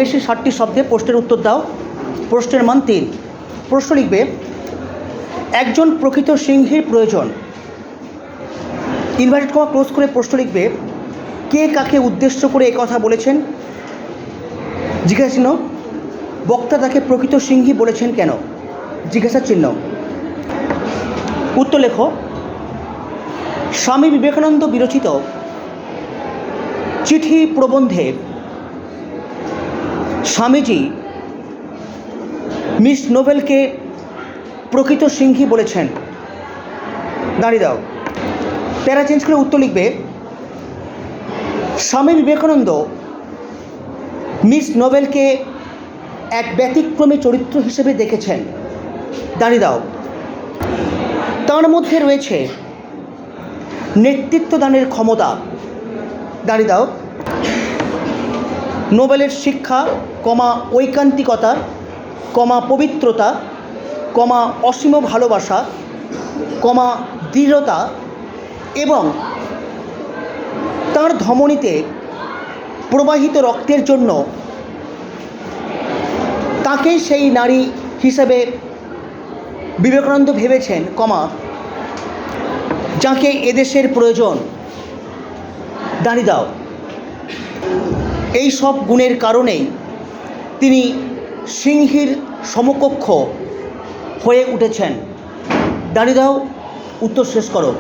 বেশি 60টি শব্দে প্রশ্নের উত্তর দাও। প্রশ্নের মান 3। প্রশ্ন লিখবে, একজন প্রকৃত সিংহীর প্রয়োজন। ইনভার্টেড কমা ক্লোজ করে প্রশ্ন লিখবে, কে কাকে উদ্দেশ্য করে কথা বলেছেন? জিজ্ঞাসা চিহ্ন। বক্তা তাকে প্রকৃত সিংহী বলেছেন কেন? জিজ্ঞাসা চিহ্ন। উত্তর লেখো। স্বামী বিবেকানন্দ বিরচিত চিঠি প্রবন্ধে স্বামীজি মিস নোবেলকে প্রকৃত সিংহী বলেছেন। দাঁড়িয়ে দাও। প্যারা চেঞ্জ করে উত্তর লিখবে, স্বামী বিবেকানন্দ মিস নোবেলকে এক ব্যতিক্রমী চরিত্র হিসেবে দেখেছেন। দাঁড়িয়ে দাও। তার মধ্যে রয়েছে নেতৃত্ব দানের ক্ষমতা। দাঁড়িয়ে দাও। নোবেলের শিক্ষা, ঐকান্তিকতা, পবিত্রতা, অসীম ভালোবাসা, দৃঢ়তা এবং তার ধমনীতে প্রবাহিত রক্তের জন্য তাকেই সেই নারী হিসেবে বিবেকানন্দ ভেবেছেন, যাকে এদেশের প্রয়োজন। দাঁড়িয়ে দাও। এই সব গুণের কারণেই তিনি সিংহীর সমকক্ষ হয়ে উঠেছেন। দাঁড়িয়ে দাও, উত্তর শেষ করো।